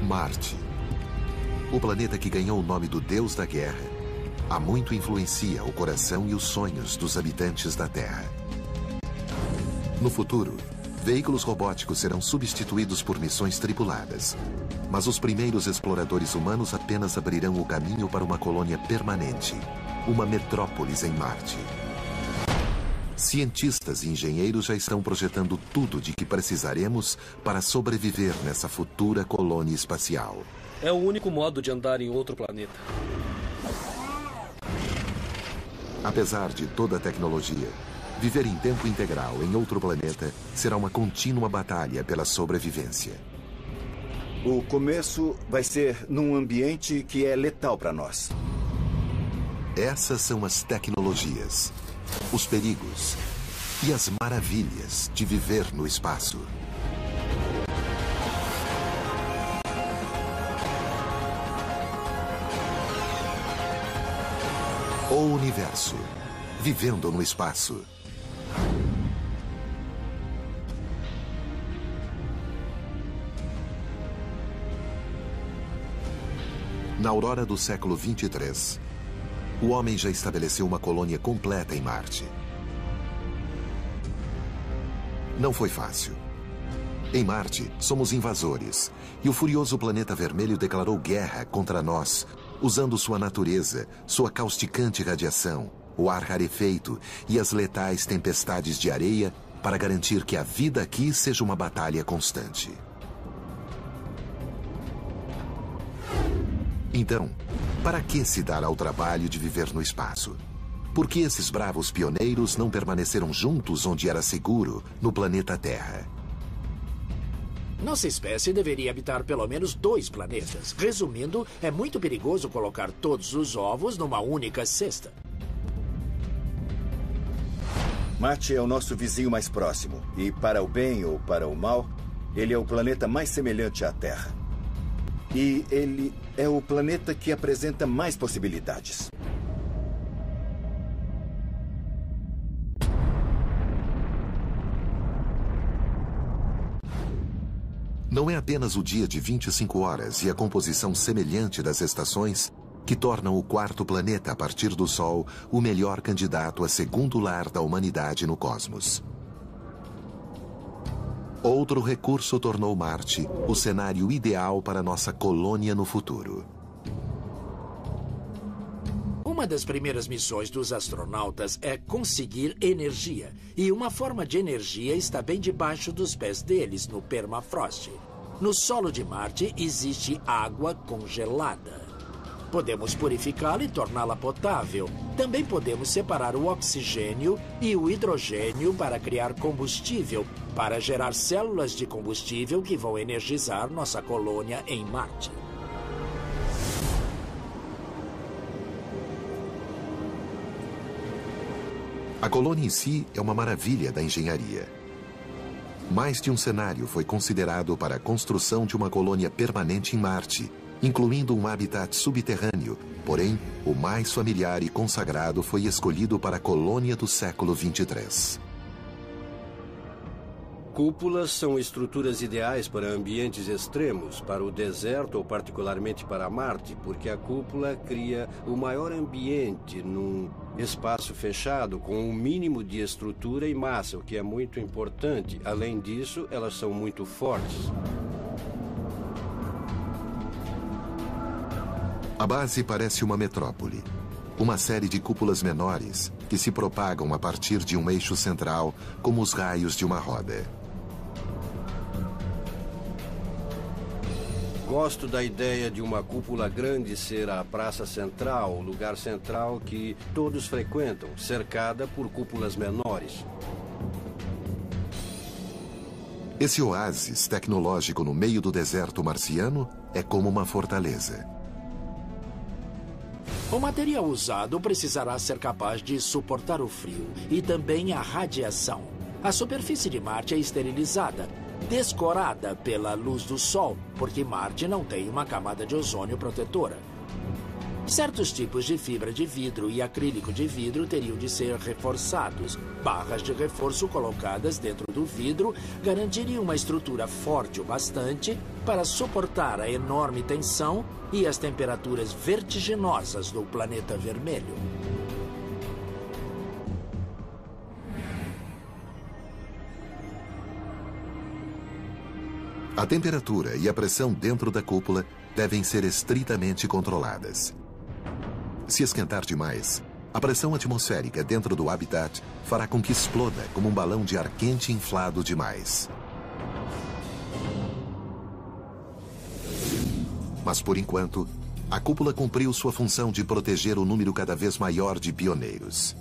Marte. O planeta que ganhou o nome do Deus da Guerra, há muito influencia o coração e os sonhos dos habitantes da Terra. No futuro, veículos robóticos serão substituídos por missões tripuladas. Mas os primeiros exploradores humanos apenas abrirão o caminho para uma colônia permanente, uma metrópolis em Marte. Cientistas e engenheiros já estão projetando tudo de que precisaremos para sobreviver nessa futura colônia espacial. É o único modo de andar em outro planeta. Apesar de toda a tecnologia, viver em tempo integral em outro planeta será uma contínua batalha pela sobrevivência. O começo vai ser num ambiente que é letal para nós. Essas são as tecnologias, os perigos e as maravilhas de viver no espaço. O universo, vivendo no espaço. Na aurora do século 23, o homem já estabeleceu uma colônia completa em Marte. Não foi fácil. Em Marte, somos invasores, e o furioso planeta vermelho declarou guerra contra nós, usando sua natureza, sua causticante radiação, o ar rarefeito e as letais tempestades de areia para garantir que a vida aqui seja uma batalha constante. Então, para que se dar ao trabalho de viver no espaço? Por que esses bravos pioneiros não permaneceram juntos onde era seguro, no planeta Terra? Nossa espécie deveria habitar pelo menos 2 planetas. Resumindo, é muito perigoso colocar todos os ovos numa única cesta. Marte é o nosso vizinho mais próximo. E para o bem ou para o mal, ele é o planeta mais semelhante à Terra. E ele é o planeta que apresenta mais possibilidades. Não é apenas o dia de 25 horas e a composição semelhante das estações que tornam o quarto planeta a partir do Sol o melhor candidato a segundo lar da humanidade no cosmos. Outro recurso tornou Marte o cenário ideal para nossa colônia no futuro. Uma das primeiras missões dos astronautas é conseguir energia. E uma forma de energia está bem debaixo dos pés deles, no permafrost. No solo de Marte existe água congelada. Podemos purificá-la e torná-la potável. Também podemos separar o oxigênio e o hidrogênio para criar combustível, para gerar células de combustível que vão energizar nossa colônia em Marte. A colônia em si é uma maravilha da engenharia. Mais de um cenário foi considerado para a construção de uma colônia permanente em Marte, incluindo um habitat subterrâneo. Porém, o mais familiar e consagrado foi escolhido para a colônia do século 23. Cúpulas são estruturas ideais para ambientes extremos, para o deserto ou particularmente para Marte, porque a cúpula cria o maior ambiente num espaço fechado com um mínimo de estrutura e massa, o que é muito importante. Além disso, elas são muito fortes. A base parece uma metrópole, uma série de cúpulas menores que se propagam a partir de um eixo central, como os raios de uma roda. Gosto da ideia de uma cúpula grande ser a praça central, o lugar central que todos frequentam, cercada por cúpulas menores. Esse oásis tecnológico no meio do deserto marciano é como uma fortaleza. O material usado precisará ser capaz de suportar o frio e também a radiação. A superfície de Marte é esterilizada, descorada pela luz do Sol, porque Marte não tem uma camada de ozônio protetora. Certos tipos de fibra de vidro e acrílico de vidro teriam de ser reforçados. Barras de reforço colocadas dentro do vidro garantiriam uma estrutura forte o bastante para suportar a enorme tensão e as temperaturas vertiginosas do planeta vermelho. A temperatura e a pressão dentro da cúpula devem ser estritamente controladas. Se esquentar demais, a pressão atmosférica dentro do habitat fará com que exploda como um balão de ar quente inflado demais. Mas, por enquanto, a cúpula cumpriu sua função de proteger o número cada vez maior de pioneiros.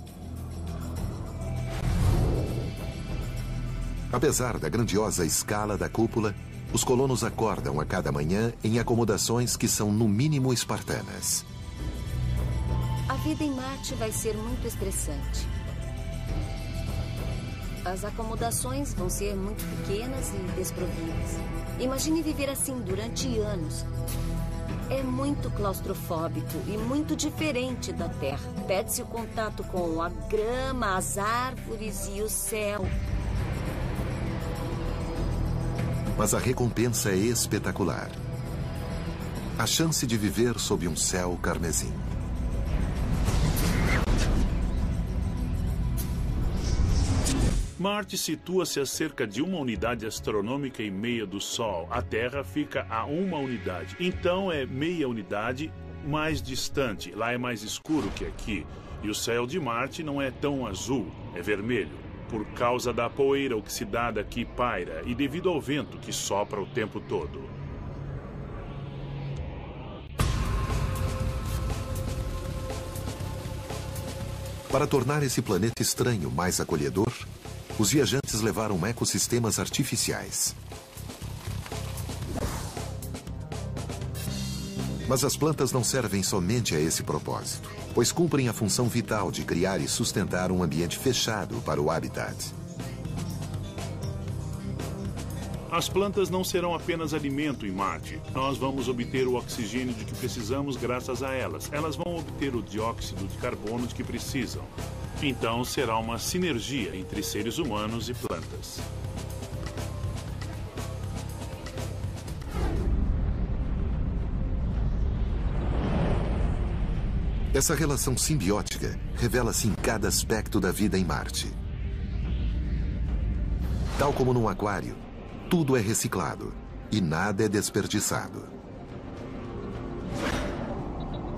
Apesar da grandiosa escala da cúpula, os colonos acordam a cada manhã em acomodações que são no mínimo espartanas. A vida em Marte vai ser muito estressante. As acomodações vão ser muito pequenas e desprovidas. Imagine viver assim durante anos. É muito claustrofóbico e muito diferente da Terra. Perde-se o contato com a grama, as árvores e o céu. Mas a recompensa é espetacular. A chance de viver sob um céu carmesim. Marte situa-se a cerca de 1 unidade astronômica e meia do Sol. A Terra fica a 1 unidade. Então é meia unidade mais distante. Lá é mais escuro que aqui. E o céu de Marte não é tão azul, é vermelho. Por causa da poeira oxidada que paira e devido ao vento que sopra o tempo todo. Para tornar esse planeta estranho mais acolhedor, os viajantes levaram ecossistemas artificiais. Mas as plantas não servem somente a esse propósito, pois cumprem a função vital de criar e sustentar um ambiente fechado para o habitat. As plantas não serão apenas alimento em Marte. Nós vamos obter o oxigênio de que precisamos graças a elas. Elas vão obter o dióxido de carbono de que precisam. Então será uma sinergia entre seres humanos e plantas. Essa relação simbiótica revela-se em cada aspecto da vida em Marte. Tal como num aquário, tudo é reciclado e nada é desperdiçado.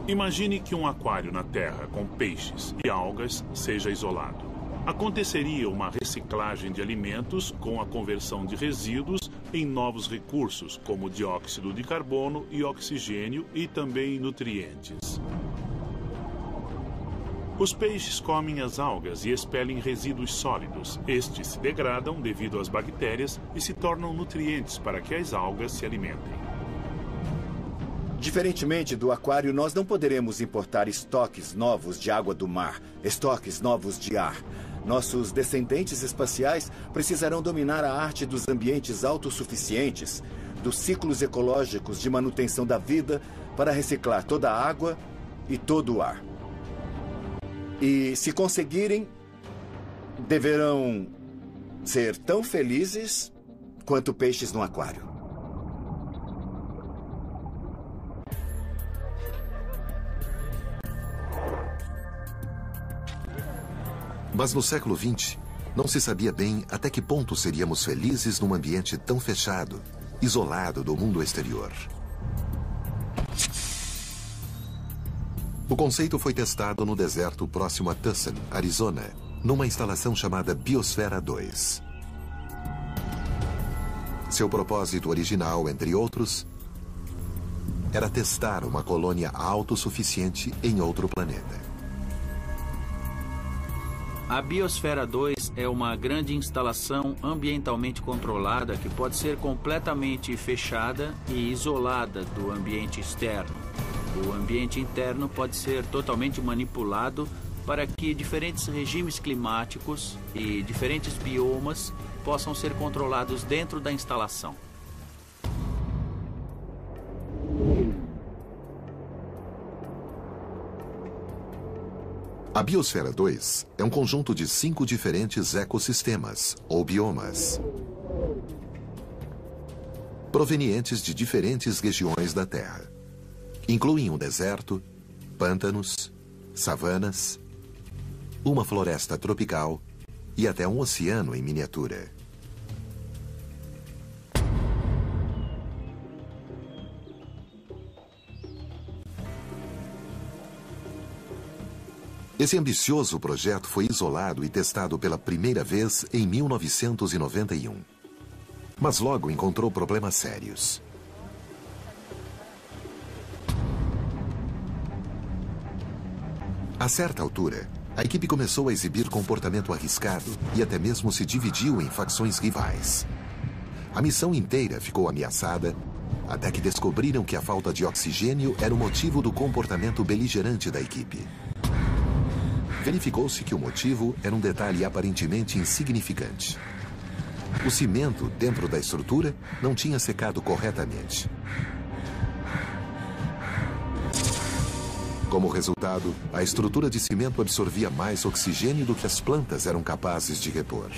Imagine que um aquário na Terra com peixes e algas seja isolado. Aconteceria uma reciclagem de alimentos com a conversão de resíduos em novos recursos, como dióxido de carbono e oxigênio e também nutrientes. Os peixes comem as algas e expelem resíduos sólidos. Estes se degradam devido às bactérias e se tornam nutrientes para que as algas se alimentem. Diferentemente do aquário, nós não poderemos importar estoques novos de água do mar, estoques novos de ar. Nossos descendentes espaciais precisarão dominar a arte dos ambientes autossuficientes, dos ciclos ecológicos de manutenção da vida para reciclar toda a água e todo o ar. E, se conseguirem, deverão ser tão felizes quanto peixes no aquário. Mas no século XX, não se sabia bem até que ponto seríamos felizes num ambiente tão fechado, isolado do mundo exterior. O conceito foi testado no deserto próximo a Tucson, Arizona, numa instalação chamada Biosfera 2. Seu propósito original, entre outros, era testar uma colônia autossuficiente em outro planeta. A Biosfera 2 é uma grande instalação ambientalmente controlada que pode ser completamente fechada e isolada do ambiente externo. O ambiente interno pode ser totalmente manipulado para que diferentes regimes climáticos e diferentes biomas possam ser controlados dentro da instalação. A Biosfera 2 é um conjunto de 5 diferentes ecossistemas, ou biomas, provenientes de diferentes regiões da Terra. Incluem um deserto, pântanos, savanas, uma floresta tropical e até um oceano em miniatura. Esse ambicioso projeto foi isolado e testado pela primeira vez em 1991. Mas logo encontrou problemas sérios. A certa altura, a equipe começou a exibir comportamento arriscado e até mesmo se dividiu em facções rivais. A missão inteira ficou ameaçada, até que descobriram que a falta de oxigênio era o motivo do comportamento beligerante da equipe. Verificou-se que o motivo era um detalhe aparentemente insignificante. O cimento dentro da estrutura não tinha secado corretamente. Como resultado, a estrutura de cimento absorvia mais oxigênio do que as plantas eram capazes de repor.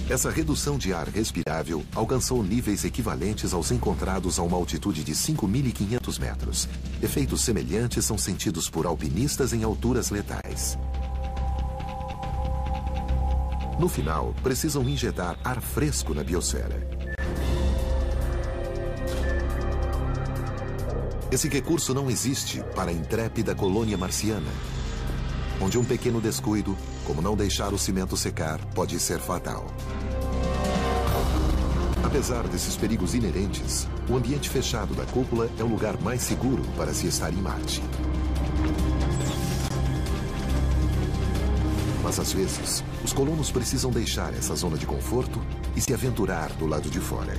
Essa redução de ar respirável alcançou níveis equivalentes aos encontrados a uma altitude de 5.500 metros. Efeitos semelhantes são sentidos por alpinistas em alturas letais. No final, precisam injetar ar fresco na biosfera. Esse recurso não existe para a intrépida colônia marciana, onde um pequeno descuido, como não deixar o cimento secar, pode ser fatal. Apesar desses perigos inerentes, o ambiente fechado da cúpula é o lugar mais seguro para se estar em Marte. Mas às vezes, os colonos precisam deixar essa zona de conforto e se aventurar do lado de fora.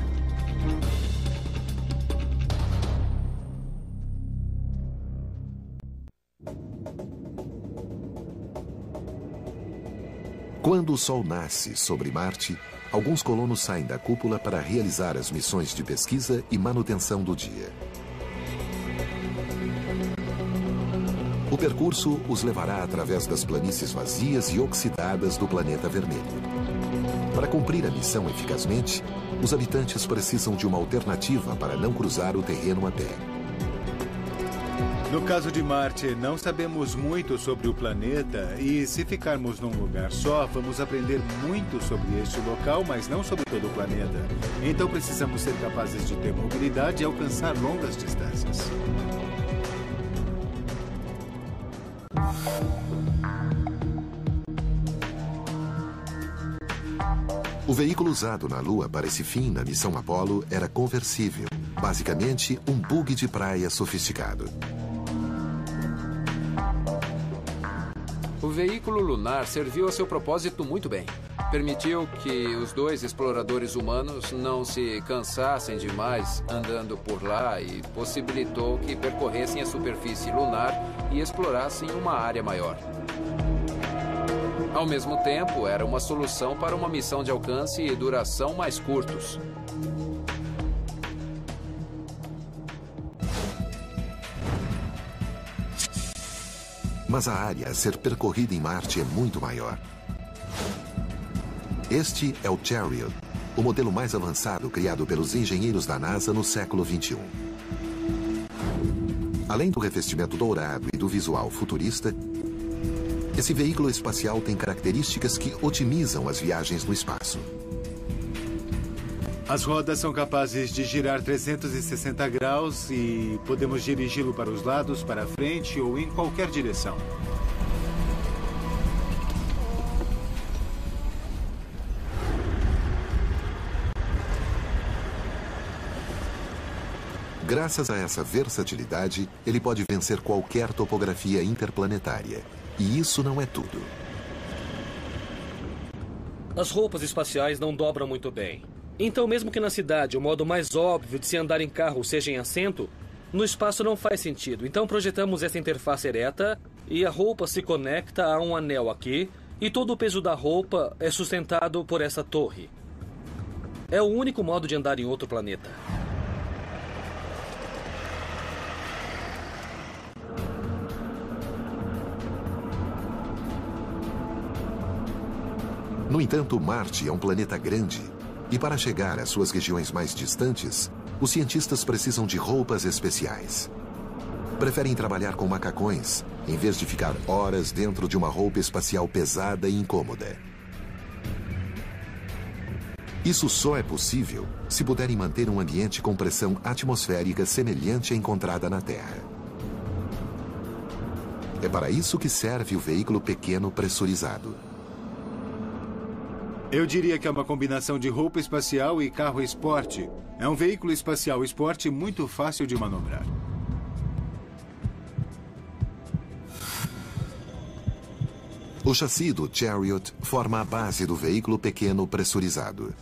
Quando o Sol nasce sobre Marte, alguns colonos saem da cúpula para realizar as missões de pesquisa e manutenção do dia. O percurso os levará através das planícies vazias e oxidadas do planeta vermelho. Para cumprir a missão eficazmente, os habitantes precisam de uma alternativa para não cruzar o terreno a pé. No caso de Marte, não sabemos muito sobre o planeta e, se ficarmos num lugar só, vamos aprender muito sobre este local, mas não sobre todo o planeta. Então precisamos ser capazes de ter mobilidade e alcançar longas distâncias. O veículo usado na Lua para esse fim na missão Apollo era conversível, basicamente um bug de praia sofisticado. O veículo lunar serviu a seu propósito muito bem. Permitiu que os dois exploradores humanos não se cansassem demais andando por lá e possibilitou que percorressem a superfície lunar e explorassem uma área maior. Ao mesmo tempo, era uma solução para uma missão de alcance e duração mais curtos. Mas a área a ser percorrida em Marte é muito maior. Este é o Chariot, o modelo mais avançado criado pelos engenheiros da NASA no século XXI. Além do revestimento dourado e do visual futurista, esse veículo espacial tem características que otimizam as viagens no espaço. As rodas são capazes de girar 360 graus e podemos dirigi-lo para os lados, para a frente ou em qualquer direção. Graças a essa versatilidade, ele pode vencer qualquer topografia interplanetária. E isso não é tudo. As roupas espaciais não dobram muito bem. Então, mesmo que na cidade o modo mais óbvio de se andar em carro seja em assento, no espaço não faz sentido. Então projetamos essa interface ereta e a roupa se conecta a um anel aqui e todo o peso da roupa é sustentado por essa torre. É o único modo de andar em outro planeta. No entanto, Marte é um planeta grande e para chegar às suas regiões mais distantes, os cientistas precisam de roupas especiais. Preferem trabalhar com macacões, em vez de ficar horas dentro de uma roupa espacial pesada e incômoda. Isso só é possível se puderem manter um ambiente com pressão atmosférica semelhante à encontrada na Terra. É para isso que serve o veículo pequeno pressurizado. Eu diria que é uma combinação de roupa espacial e carro esporte. É um veículo espacial esporte muito fácil de manobrar. O chassi do Chariot forma a base do veículo pequeno pressurizado.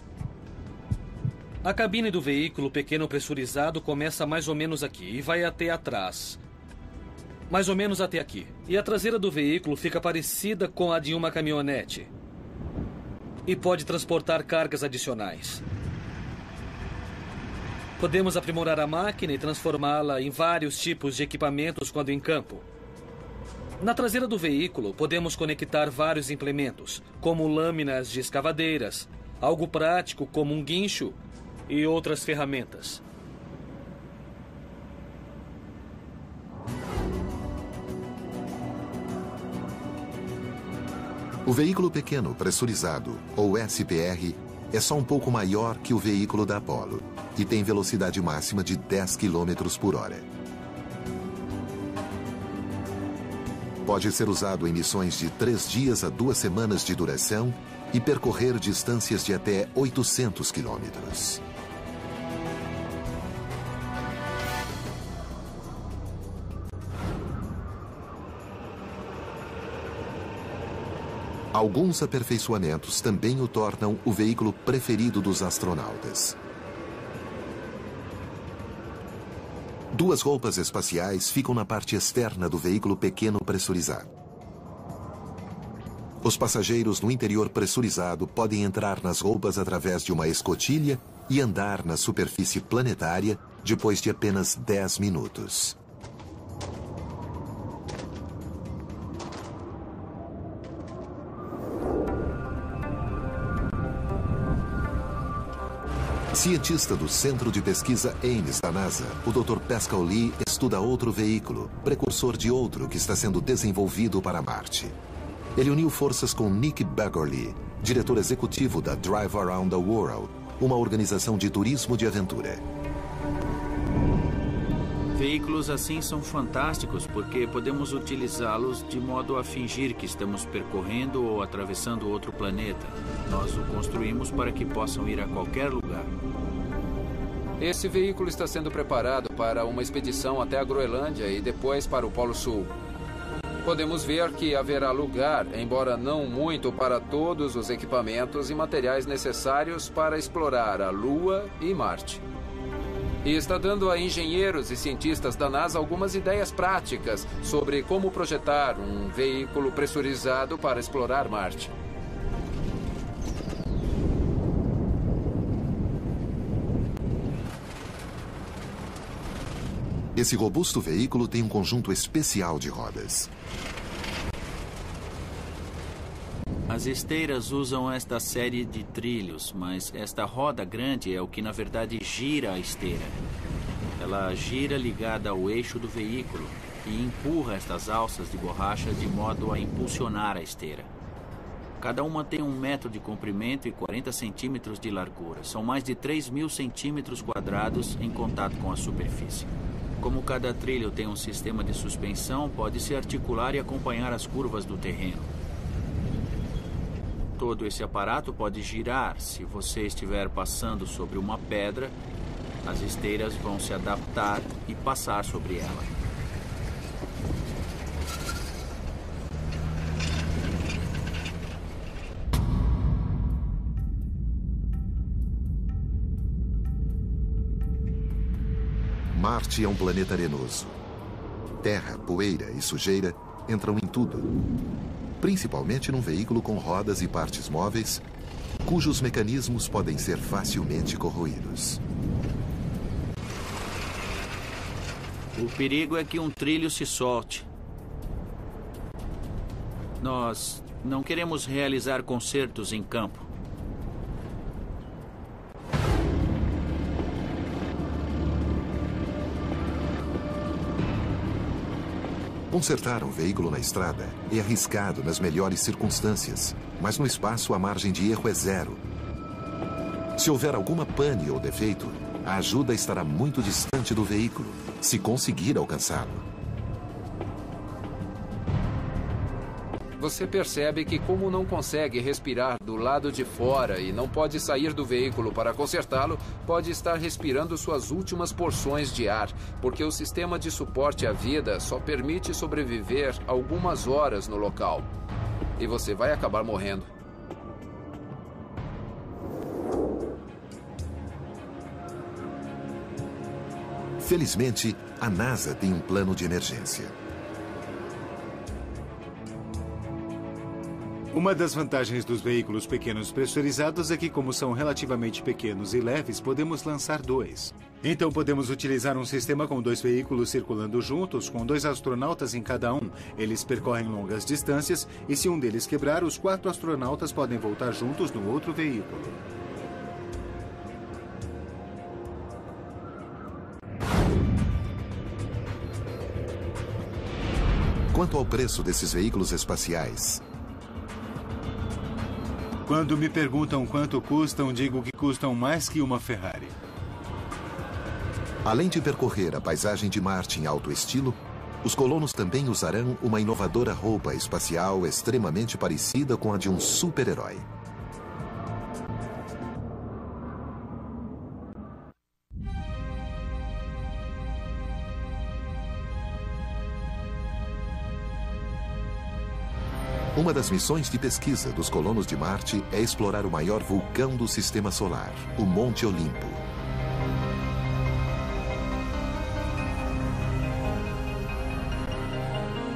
A cabine do veículo pequeno pressurizado começa mais ou menos aqui e vai até atrás. Mais ou menos até aqui. E a traseira do veículo fica parecida com a de uma caminhonete. E pode transportar cargas adicionais. Podemos aprimorar a máquina e transformá-la em vários tipos de equipamentos quando em campo. Na traseira do veículo, podemos conectar vários implementos, como lâminas de escavadeiras, algo prático como um guincho e outras ferramentas. O veículo pequeno pressurizado, ou SPR, é só um pouco maior que o veículo da Apollo e tem velocidade máxima de 10 km por hora. Pode ser usado em missões de 3 dias a 2 semanas de duração e percorrer distâncias de até 800 quilômetros. Alguns aperfeiçoamentos também o tornam o veículo preferido dos astronautas. 2 roupas espaciais ficam na parte externa do veículo pequeno pressurizado. Os passageiros no interior pressurizado podem entrar nas roupas através de uma escotilha e andar na superfície planetária depois de apenas 10 minutos. Cientista do Centro de Pesquisa Ames da NASA, o Dr. Pascal Lee estuda outro veículo, precursor de outro que está sendo desenvolvido para Marte. Ele uniu forças com Nick Baggerly, diretor executivo da Drive Around the World, uma organização de turismo de aventura. Veículos assim são fantásticos porque podemos utilizá-los de modo a fingir que estamos percorrendo ou atravessando outro planeta. Nós o construímos para que possam ir a qualquer lugar. Esse veículo está sendo preparado para uma expedição até a Groenlândia e depois para o Polo Sul. Podemos ver que haverá lugar, embora não muito, para todos os equipamentos e materiais necessários para explorar a Lua e Marte. E está dando a engenheiros e cientistas da NASA algumas ideias práticas sobre como projetar um veículo pressurizado para explorar Marte. Esse robusto veículo tem um conjunto especial de rodas. As esteiras usam esta série de trilhos, mas esta roda grande é o que na verdade gira a esteira. Ela gira ligada ao eixo do veículo e empurra estas alças de borracha de modo a impulsionar a esteira. Cada uma tem 1 metro de comprimento e 40 centímetros de largura. São mais de 3.000 centímetros quadrados em contato com a superfície. Como cada trilho tem um sistema de suspensão, pode-se articular e acompanhar as curvas do terreno. Todo esse aparato pode girar. Se você estiver passando sobre uma pedra, as esteiras vão se adaptar e passar sobre ela. Marte é um planeta arenoso. Terra, poeira e sujeira entram em tudo. Principalmente num veículo com rodas e partes móveis cujos mecanismos podem ser facilmente corroídos. O perigo é que um trilho se solte. Nós não queremos realizar concertos em campo. Consertar um veículo na estrada é arriscado nas melhores circunstâncias, mas no espaço a margem de erro é zero. Se houver alguma pane ou defeito, a ajuda estará muito distante do veículo, se conseguir alcançá-lo. Você percebe que, como não consegue respirar do lado de fora e não pode sair do veículo para consertá-lo, pode estar respirando suas últimas porções de ar, porque o sistema de suporte à vida só permite sobreviver algumas horas no local. E você vai acabar morrendo. Felizmente, a NASA tem um plano de emergência. Uma das vantagens dos veículos pequenos pressurizados é que, como são relativamente pequenos e leves, podemos lançar dois. Então podemos utilizar um sistema com 2 veículos circulando juntos, com 2 astronautas em cada um. Eles percorrem longas distâncias e, se um deles quebrar, os 4 astronautas podem voltar juntos no outro veículo. Quanto ao preço desses veículos espaciais, quando me perguntam quanto custam, digo que custam mais que uma Ferrari. Além de percorrer a paisagem de Marte em alto estilo, os colonos também usarão uma inovadora roupa espacial extremamente parecida com a de um super-herói. Uma das missões de pesquisa dos colonos de Marte é explorar o maior vulcão do Sistema Solar, o Monte Olimpo.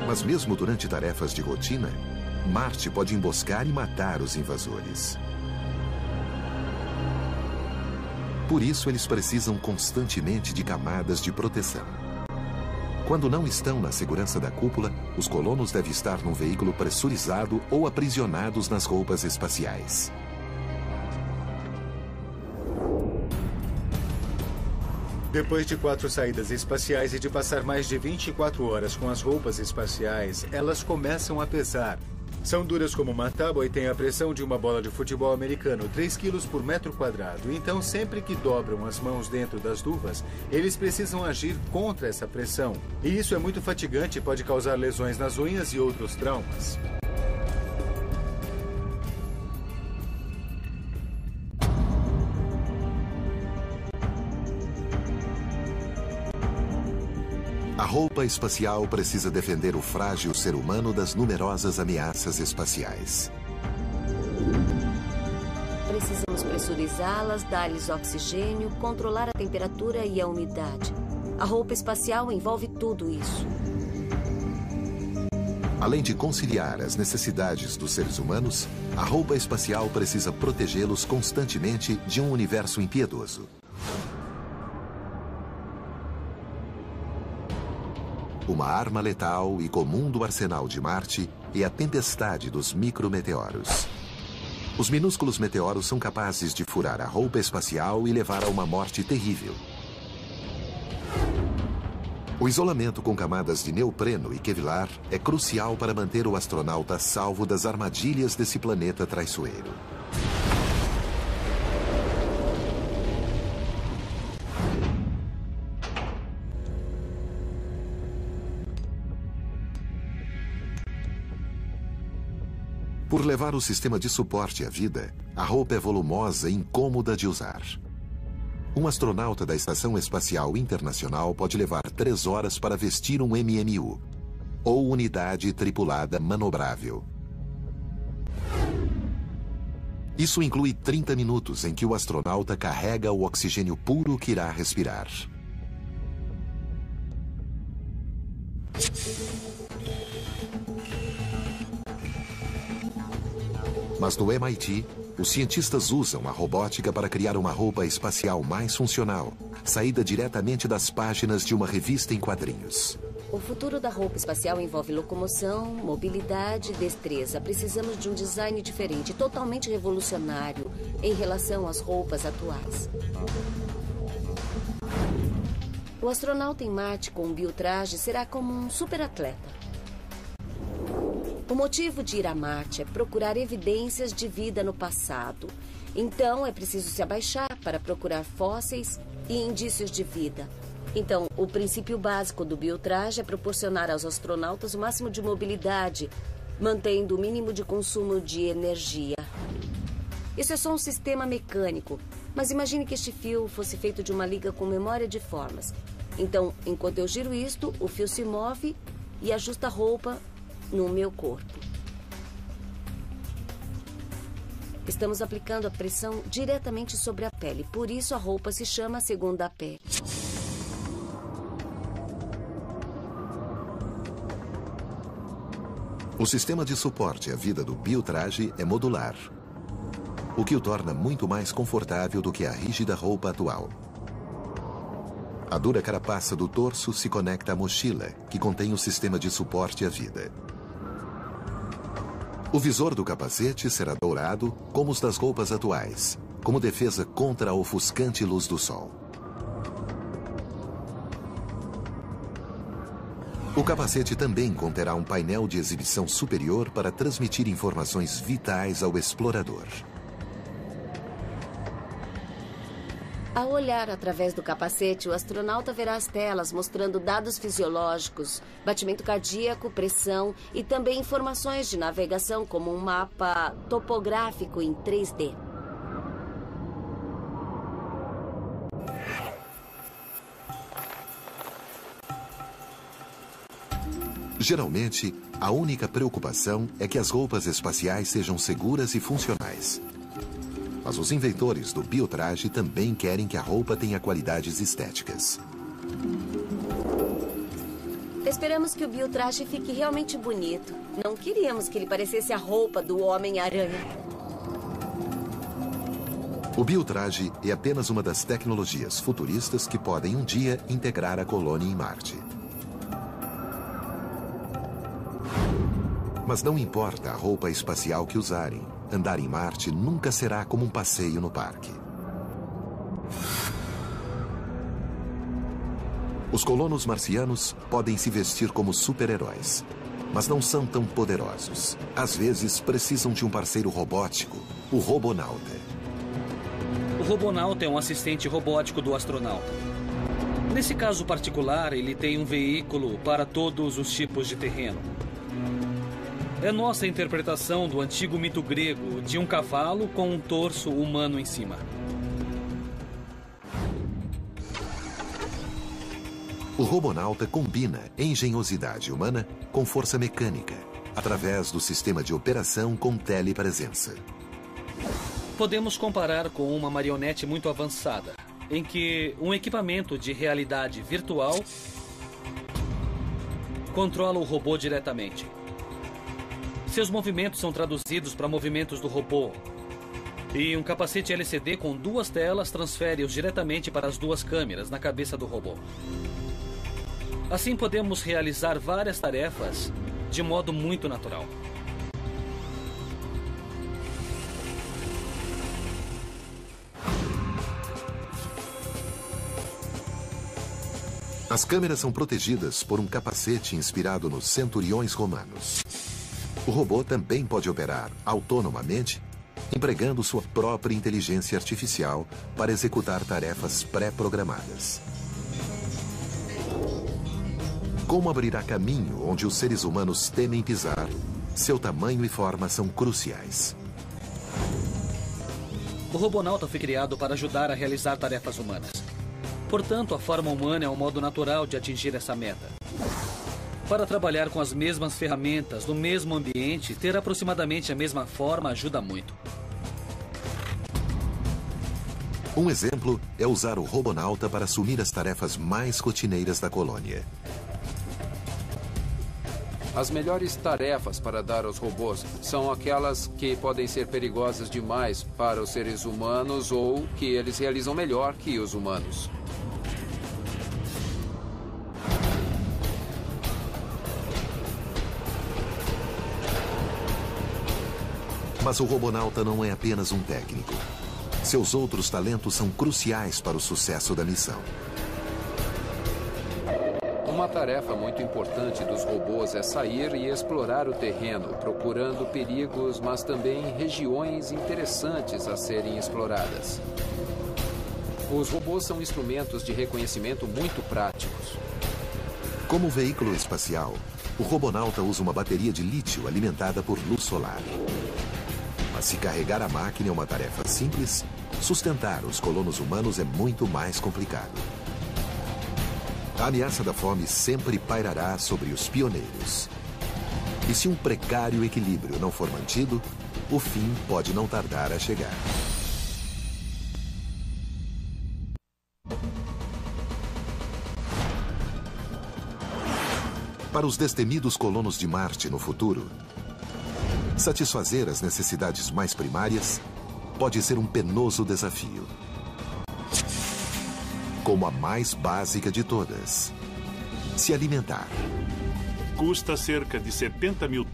Mas mesmo durante tarefas de rotina, Marte pode emboscar e matar os invasores. Por isso, eles precisam constantemente de camadas de proteção. Quando não estão na segurança da cúpula, os colonos devem estar num veículo pressurizado ou aprisionados nas roupas espaciais. Depois de 4 saídas espaciais e de passar mais de 24 horas com as roupas espaciais, elas começam a pesar. São duras como uma tábua e têm a pressão de uma bola de futebol americano, 3 quilos por metro quadrado. Então, sempre que dobram as mãos dentro das luvas, eles precisam agir contra essa pressão. E isso é muito fatigante e pode causar lesões nas unhas e outros traumas. A roupa espacial precisa defender o frágil ser humano das numerosas ameaças espaciais. Precisamos pressurizá-las, dar-lhes oxigênio, controlar a temperatura e a umidade. A roupa espacial envolve tudo isso. Além de conciliar as necessidades dos seres humanos, a roupa espacial precisa protegê-los constantemente de um universo impiedoso. Uma arma letal e comum do arsenal de Marte é a tempestade dos micrometeoros. Os minúsculos meteoros são capazes de furar a roupa espacial e levar a uma morte terrível. O isolamento com camadas de neopreno e kevlar é crucial para manter o astronauta salvo das armadilhas desse planeta traiçoeiro. Por levar o sistema de suporte à vida, a roupa é volumosa e incômoda de usar. Um astronauta da Estação Espacial Internacional pode levar 3 horas para vestir um MMU, ou unidade tripulada manobrável. Isso inclui 30 minutos em que o astronauta carrega o oxigênio puro que irá respirar. Mas no MIT, os cientistas usam a robótica para criar uma roupa espacial mais funcional, saída diretamente das páginas de uma revista em quadrinhos. O futuro da roupa espacial envolve locomoção, mobilidade e destreza. Precisamos de um design diferente, totalmente revolucionário em relação às roupas atuais. O astronauta em Marte com um biotraje será como um superatleta. O motivo de ir a Marte é procurar evidências de vida no passado. Então, é preciso se abaixar para procurar fósseis e indícios de vida. Então, o princípio básico do biotraje é proporcionar aos astronautas o máximo de mobilidade, mantendo o mínimo de consumo de energia. Isso é só um sistema mecânico, mas imagine que este fio fosse feito de uma liga com memória de formas. Então, enquanto eu giro isto, o fio se move e ajusta a roupa no meu corpo. Estamos aplicando a pressão diretamente sobre a pele, por isso a roupa se chama segunda pele. O sistema de suporte à vida do biotraje é modular, o que o torna muito mais confortável do que a rígida roupa atual. A dura carapaça do torso se conecta à mochila, que contém o sistema de suporte à vida. O visor do capacete será dourado, como os das roupas atuais, como defesa contra a ofuscante luz do sol. O capacete também conterá um painel de exibição superior para transmitir informações vitais ao explorador. Ao olhar através do capacete, o astronauta verá as telas mostrando dados fisiológicos, batimento cardíaco, pressão e também informações de navegação, como um mapa topográfico em 3D. Geralmente, a única preocupação é que as roupas espaciais sejam seguras e funcionais. Mas os inventores do biotraje também querem que a roupa tenha qualidades estéticas. Esperamos que o biotraje fique realmente bonito. Não queríamos que ele parecesse a roupa do Homem-Aranha. O biotraje é apenas uma das tecnologias futuristas que podem um dia integrar a colônia em Marte. Mas não importa a roupa espacial que usarem, andar em Marte nunca será como um passeio no parque. Os colonos marcianos podem se vestir como super-heróis, mas não são tão poderosos. Às vezes, precisam de um parceiro robótico, o Robonauta. O Robonauta é um assistente robótico do astronauta. Nesse caso particular, ele tem um veículo para todos os tipos de terreno. É nossa interpretação do antigo mito grego de um cavalo com um torso humano em cima. O Robonauta combina engenhosidade humana com força mecânica, através do sistema de operação com telepresença. Podemos comparar com uma marionete muito avançada, em que um equipamento de realidade virtual controla o robô diretamente. Seus movimentos são traduzidos para movimentos do robô. E um capacete LCD com 2 telas transfere-os diretamente para as 2 câmeras na cabeça do robô. Assim podemos realizar várias tarefas de modo muito natural. As câmeras são protegidas por um capacete inspirado nos centuriões romanos. O robô também pode operar autonomamente, empregando sua própria inteligência artificial para executar tarefas pré-programadas. Como abrirá caminho onde os seres humanos temem pisar, seu tamanho e forma são cruciais. O Robonauta foi criado para ajudar a realizar tarefas humanas. Portanto, a forma humana é um modo natural de atingir essa meta. Para trabalhar com as mesmas ferramentas, no mesmo ambiente, ter aproximadamente a mesma forma ajuda muito. Um exemplo é usar o Robonauta para assumir as tarefas mais rotineiras da colônia. As melhores tarefas para dar aos robôs são aquelas que podem ser perigosas demais para os seres humanos ou que eles realizam melhor que os humanos. Mas o robonauta não é apenas um técnico. Seus outros talentos são cruciais para o sucesso da missão. Uma tarefa muito importante dos robôs é sair e explorar o terreno, procurando perigos, mas também regiões interessantes a serem exploradas. Os robôs são instrumentos de reconhecimento muito práticos. Como veículo espacial, o robonauta usa uma bateria de lítio alimentada por luz solar. Mas se carregar a máquina é uma tarefa simples, sustentar os colonos humanos é muito mais complicado. A ameaça da fome sempre pairará sobre os pioneiros. E se um precário equilíbrio não for mantido, o fim pode não tardar a chegar. Para os destemidos colonos de Marte no futuro, satisfazer as necessidades mais primárias pode ser um penoso desafio. Como a mais básica de todas: se alimentar. Custa cerca de $70 mil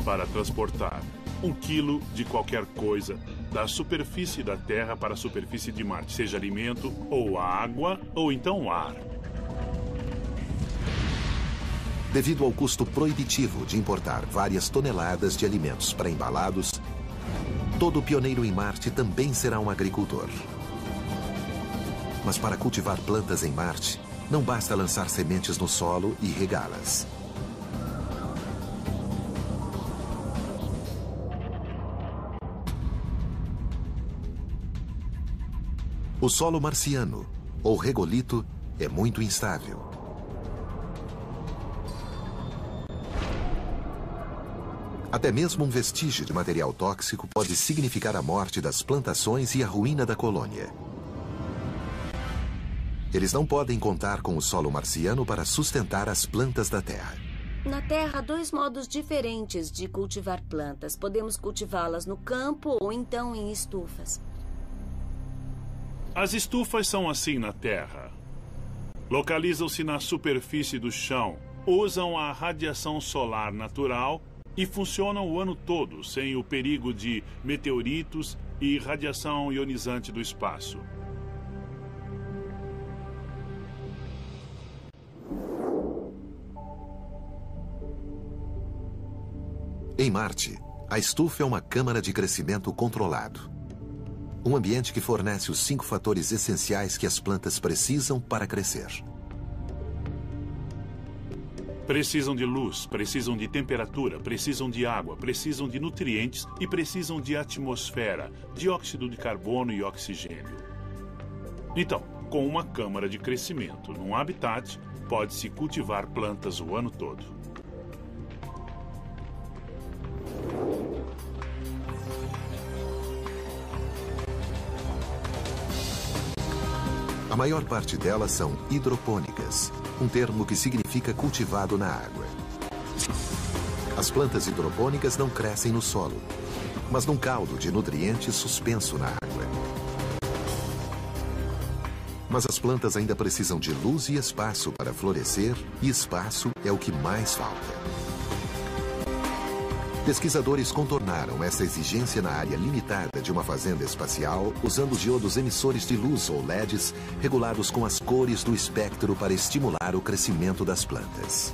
para transportar 1 quilo de qualquer coisa da superfície da Terra para a superfície de Marte, seja alimento, ou água, ou então ar. Devido ao custo proibitivo de importar várias toneladas de alimentos pré-embalados, todo pioneiro em Marte também será um agricultor. Mas para cultivar plantas em Marte, não basta lançar sementes no solo e regá-las. O solo marciano, ou regolito, é muito instável. Até mesmo um vestígio de material tóxico pode significar a morte das plantações e a ruína da colônia. Eles não podem contar com o solo marciano para sustentar as plantas da Terra. Na Terra, há 2 modos diferentes de cultivar plantas. Podemos cultivá-las no campo ou então em estufas. As estufas são assim na Terra. Localizam-se na superfície do chão, usam a radiação solar natural e funcionam o ano todo, sem o perigo de meteoritos e radiação ionizante do espaço. Em Marte, a estufa é uma câmara de crescimento controlado. Um ambiente que fornece os 5 fatores essenciais que as plantas precisam para crescer. Precisam de luz, precisam de temperatura, precisam de água, precisam de nutrientes e precisam de atmosfera, dióxido de carbono e oxigênio. Então, com uma câmara de crescimento num habitat, pode-se cultivar plantas o ano todo. A maior parte delas são hidropônicas, um termo que significa cultivado na água. As plantas hidropônicas não crescem no solo, mas num caldo de nutrientes suspenso na água. Mas as plantas ainda precisam de luz e espaço para florescer, e espaço é o que mais falta. Pesquisadores contornaram essa exigência na área limitada de uma fazenda espacial usando diodos emissores de luz ou LEDs regulados com as cores do espectro para estimular o crescimento das plantas.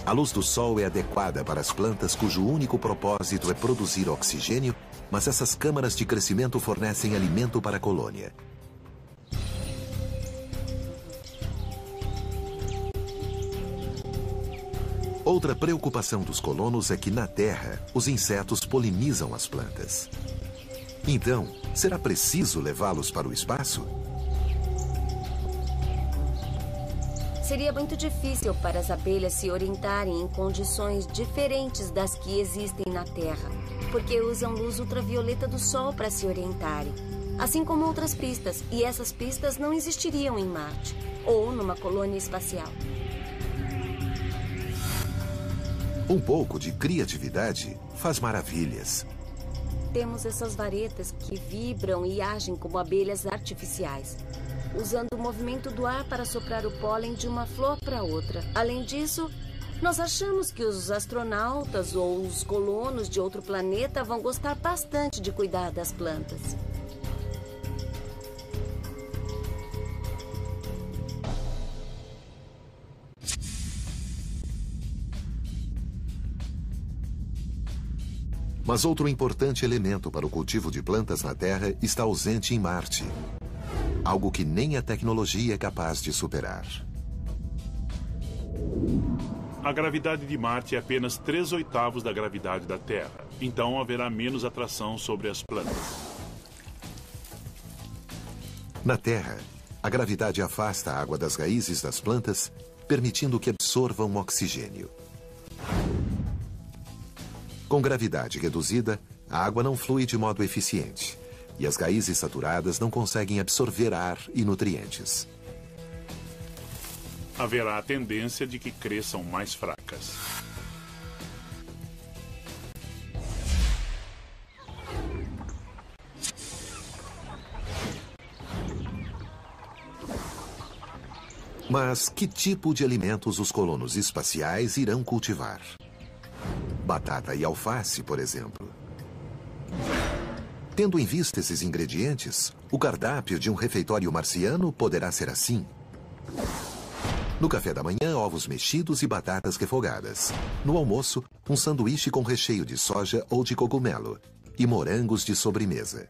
A luz do sol é adequada para as plantas cujo único propósito é produzir oxigênio, mas essas câmaras de crescimento fornecem alimento para a colônia. Outra preocupação dos colonos é que, na Terra, os insetos polinizam as plantas. Então, será preciso levá-los para o espaço? Seria muito difícil para as abelhas se orientarem em condições diferentes das que existem na Terra, porque usam luz ultravioleta do Sol para se orientarem, assim como outras pistas, e essas pistas não existiriam em Marte. ou numa colônia espacial. Um pouco de criatividade faz maravilhas. Temos essas varetas que vibram e agem como abelhas artificiais, usando o movimento do ar para soprar o pólen de uma flor para outra. Além disso, nós achamos que os astronautas ou os colonos de outro planeta vão gostar bastante de cuidar das plantas. Mas outro importante elemento para o cultivo de plantas na Terra está ausente em Marte. Algo que nem a tecnologia é capaz de superar. A gravidade de Marte é apenas 3/8 da gravidade da Terra. Então haverá menos atração sobre as plantas. Na Terra, a gravidade afasta a água das raízes das plantas, permitindo que absorvam oxigênio. Com gravidade reduzida, a água não flui de modo eficiente e as raízes saturadas não conseguem absorver ar e nutrientes. Haverá a tendência de que cresçam mais fracas. Mas que tipo de alimentos os colonos espaciais irão cultivar? Batata e alface, por exemplo. Tendo em vista esses ingredientes, o cardápio de um refeitório marciano poderá ser assim. No café da manhã, ovos mexidos e batatas refogadas. No almoço, um sanduíche com recheio de soja ou de cogumelo. E morangos de sobremesa.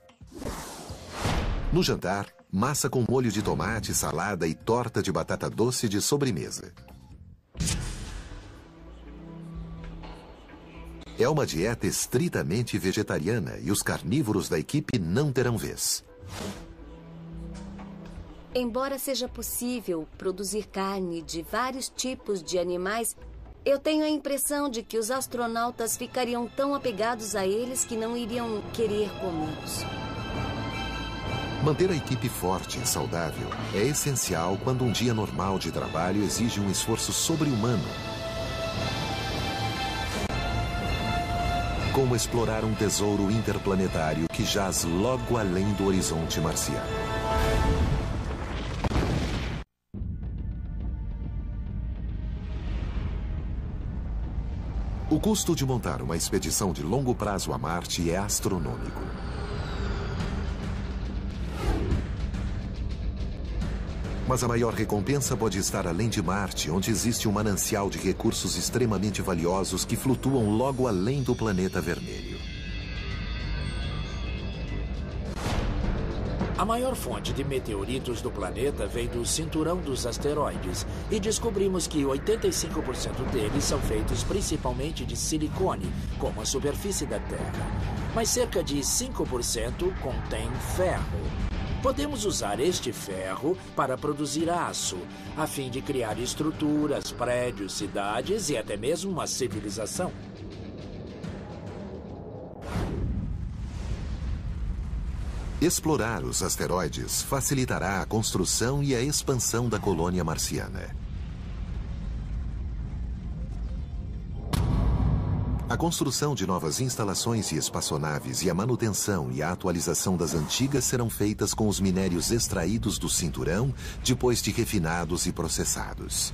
No jantar, massa com molho de tomate, salada e torta de batata doce de sobremesa. É uma dieta estritamente vegetariana e os carnívoros da equipe não terão vez. Embora seja possível produzir carne de vários tipos de animais, eu tenho a impressão de que os astronautas ficariam tão apegados a eles que não iriam querer comê-los. Manter a equipe forte e saudável é essencial quando um dia normal de trabalho exige um esforço sobre-humano. Como explorar um tesouro interplanetário que jaz logo além do horizonte marciano. O custo de montar uma expedição de longo prazo a Marte é astronômico. Mas a maior recompensa pode estar além de Marte, onde existe um manancial de recursos extremamente valiosos que flutuam logo além do planeta vermelho. A maior fonte de meteoritos do planeta vem do cinturão dos asteroides e descobrimos que 85% deles são feitos principalmente de silicone, como a superfície da Terra. Mas cerca de 5% contém ferro. Podemos usar este ferro para produzir aço, a fim de criar estruturas, prédios, cidades e até mesmo uma civilização. Explorar os asteroides facilitará a construção e a expansão da colônia marciana. A construção de novas instalações e espaçonaves e a manutenção e a atualização das antigas serão feitas com os minérios extraídos do cinturão, depois de refinados e processados.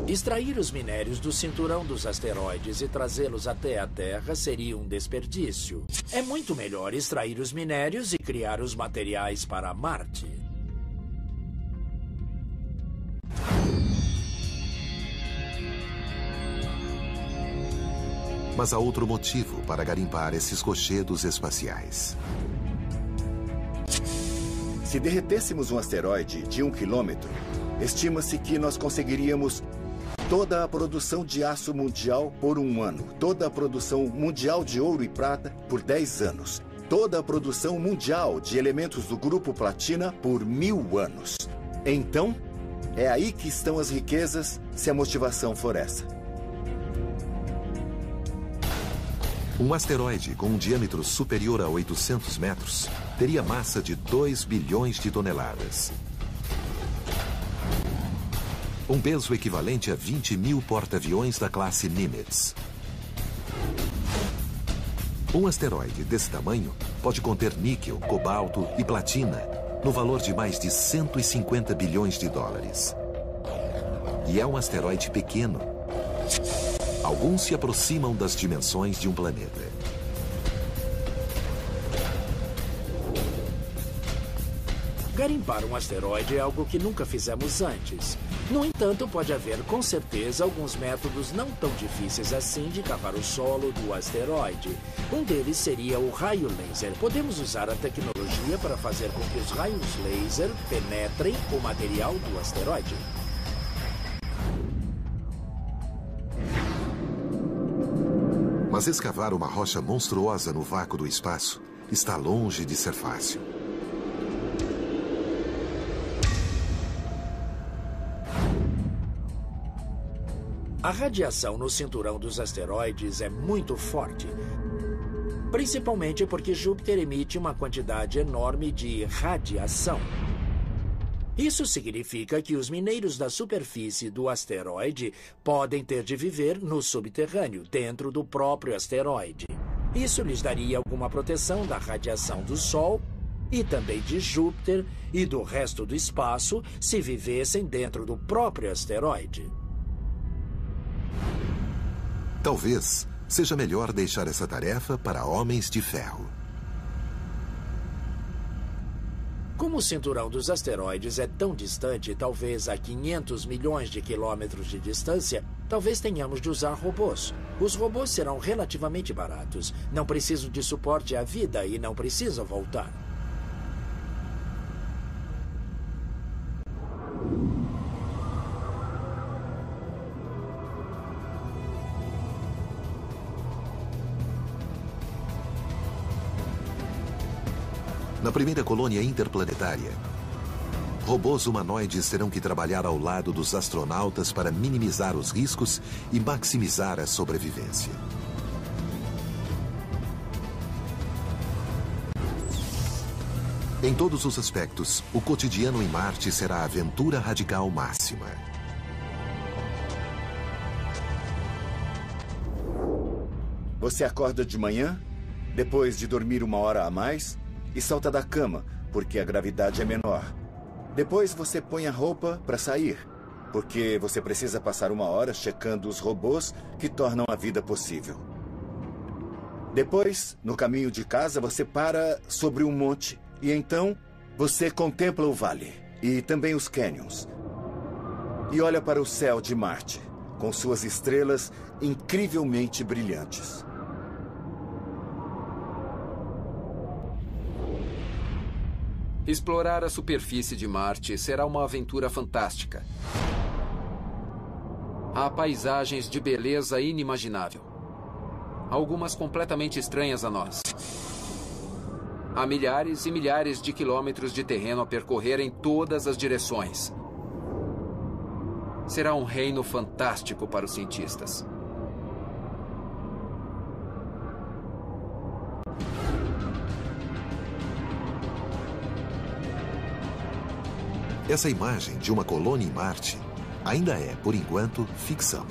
Extrair os minérios do cinturão dos asteroides e trazê-los até a Terra seria um desperdício. É muito melhor extrair os minérios e criar os materiais para Marte. Mas há outro motivo para garimpar esses rochedos espaciais. Se derretêssemos um asteroide de 1 quilômetro, estima-se que nós conseguiríamos toda a produção de aço mundial por 1 ano, toda a produção mundial de ouro e prata por 10 anos, toda a produção mundial de elementos do grupo platina por 1000 anos. Então, é aí que estão as riquezas, se a motivação for essa. Um asteroide com um diâmetro superior a 800 metros teria massa de 2 bilhões de toneladas. Um peso equivalente a 20 mil porta-aviões da classe Nimitz. Um asteroide desse tamanho pode conter níquel, cobalto e platina, no valor de mais de 150 bilhões de dólares. E é um asteroide pequeno. Alguns se aproximam das dimensões de um planeta. Garimpar um asteroide é algo que nunca fizemos antes. No entanto, pode haver, com certeza, alguns métodos não tão difíceis assim de cavar o solo do asteroide. Um deles seria o raio laser. Podemos usar a tecnologia para fazer com que os raios laser penetrem o material do asteroide. Mas escavar uma rocha monstruosa no vácuo do espaço está longe de ser fácil. A radiação no cinturão dos asteroides é muito forte, principalmente porque Júpiter emite uma quantidade enorme de radiação. Isso significa que os mineiros da superfície do asteroide podem ter de viver no subterrâneo, dentro do próprio asteroide. Isso lhes daria alguma proteção da radiação do Sol e também de Júpiter e do resto do espaço se vivessem dentro do próprio asteroide. Talvez seja melhor deixar essa tarefa para homens de ferro. Como o cinturão dos asteroides é tão distante, talvez a 500 milhões de quilômetros de distância, talvez tenhamos de usar robôs. Os robôs serão relativamente baratos, não precisam de suporte à vida e não precisam voltar. Na primeira colônia interplanetária, robôs humanoides terão que trabalhar ao lado dos astronautas para minimizar os riscos e maximizar a sobrevivência. Em todos os aspectos, o cotidiano em Marte será a aventura radical máxima. Você acorda de manhã, depois de dormir 1 hora a mais, e salta da cama, porque a gravidade é menor. Depois você põe a roupa para sair, porque você precisa passar 1 hora checando os robôs que tornam a vida possível. Depois, no caminho de casa, você para sobre um monte e então você contempla o vale e também os canyons. E olha para o céu de Marte, com suas estrelas incrivelmente brilhantes. Explorar a superfície de Marte será uma aventura fantástica. Há paisagens de beleza inimaginável. Algumas completamente estranhas a nós. Há milhares e milhares de quilômetros de terreno a percorrer em todas as direções. Será um reino fantástico para os cientistas. Essa imagem de uma colônia em Marte ainda é, por enquanto, ficção.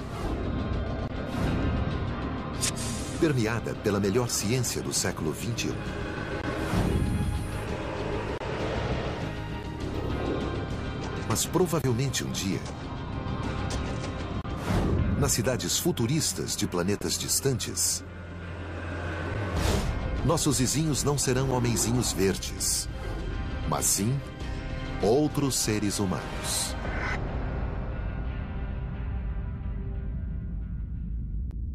Permeada pela melhor ciência do século XXI. Mas provavelmente um dia, nas cidades futuristas de planetas distantes, nossos vizinhos não serão homenzinhos verdes, mas sim outros seres humanos.